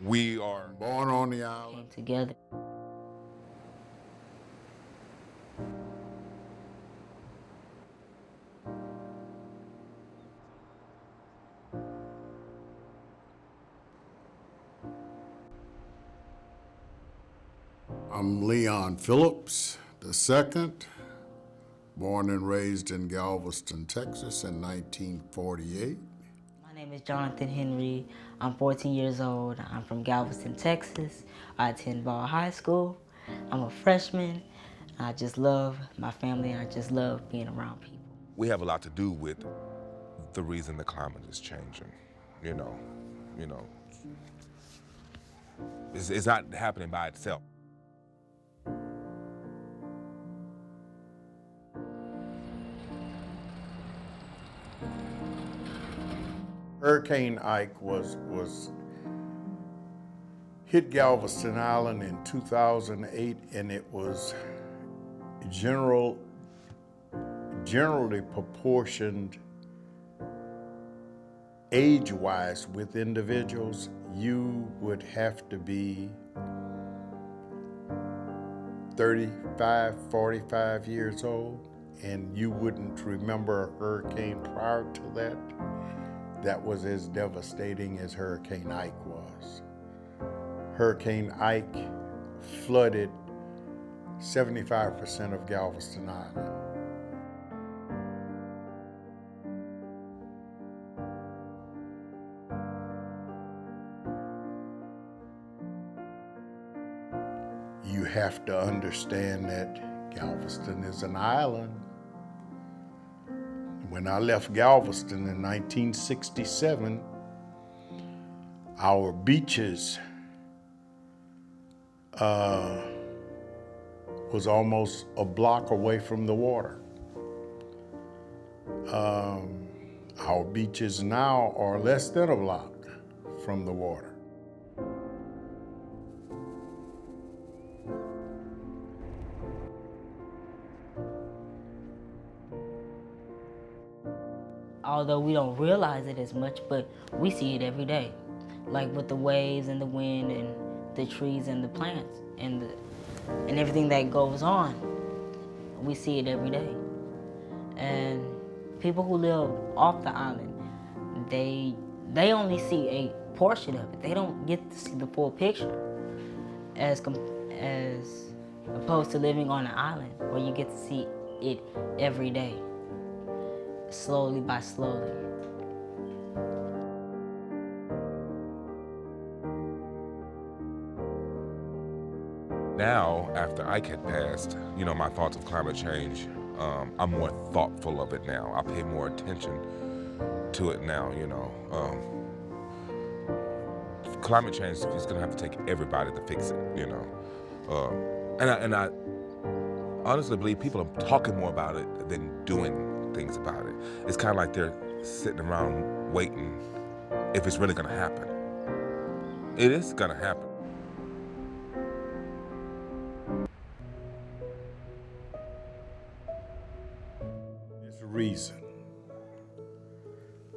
We are born on the island. Came together. I'm Leon Phillips II, born and raised in Galveston, Texas in 1948. My name is Jonathan Henry. I'm 14 years old. I'm from Galveston, Texas. I attend Ball High School. I'm a freshman. I just love my family. I just love being around people. we have a lot to do with the reason the climate is changing. You know, you know, it's not happening by itself. Hurricane Ike was hit Galveston Island in 2008, and it was generally proportioned age-wise with individuals. You would have to be 35, 45 years old, and you wouldn't remember a hurricane prior to that that was as devastating as Hurricane Ike was. Hurricane Ike flooded 75% of Galveston Island. You have to understand that Galveston is an island. When I left Galveston in 1967, our beaches was almost a block away from the water. Our beaches now are less than a block from the water. Although we don't realize it as much, but we see it every day. Like with the waves and the wind and the trees and the plants and everything that goes on. We see it every day. And people who live off the island, they only see a portion of it. They don't get to see the full picture as opposed to living on an island where you get to see it every day, slowly by slowly. Now, after Ike had passed, you know, my thoughts of climate change, I'm more thoughtful of it now. I pay more attention to it now, you know. Climate change is gonna have to take everybody to fix it, you know. And I honestly believe people are talking more about it than doing things about it. It's kind of like they're sitting around waiting if it's really gonna happen. It is gonna happen. There's a reason.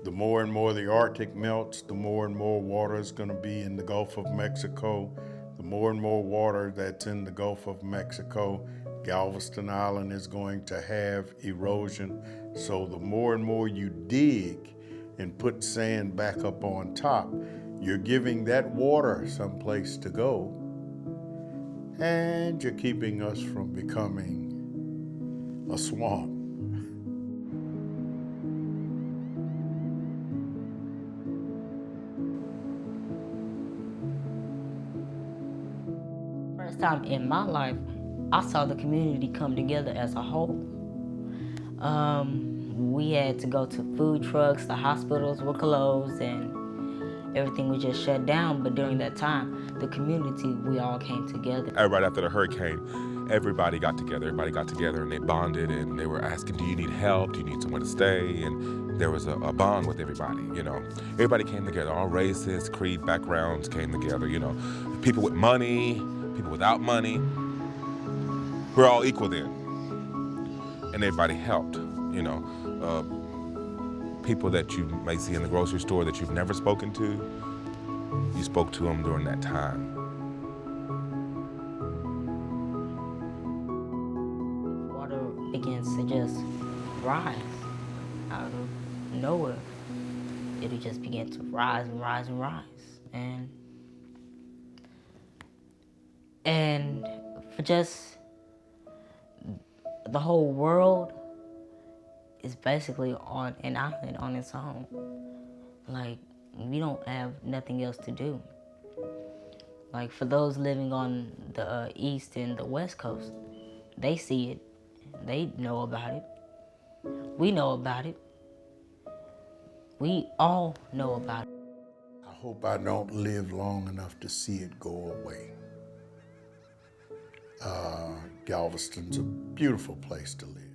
The more and more the Arctic melts, the more and more water is going to be in the Gulf of Mexico. The more and more water that's in the Gulf of Mexico, Galveston Island is going to have erosion. So the more and more you dig and put sand back up on top, you're giving that water someplace to go, and you're keeping us from becoming a swamp. First time in my life, I saw the community come together as a whole. We had to go to food trucks, the hospitals were closed, and everything was just shut down. But during that time, the community, we all came together. Right after the hurricane, everybody got together. Everybody got together and they bonded and they were asking, do you need help? Do you need somewhere to stay? And there was a bond with everybody, you know. Everybody came together, all races, creed, backgrounds came together, you know. People with money, people without money. We're all equal then. And everybody helped, you know. People that you may see in the grocery store that you've never spoken to, you spoke to them during that time? Water begins to just rise out of nowhere. It'll just begin to rise and rise and rise. And for just the whole world is basically on an island on its own. Like, we don't have nothing else to do. Like, for those living on the east and the west coast, they see it. They know about it. We know about it. We all know about it. I hope I don't live long enough to see it go away. Galveston's a beautiful place to live.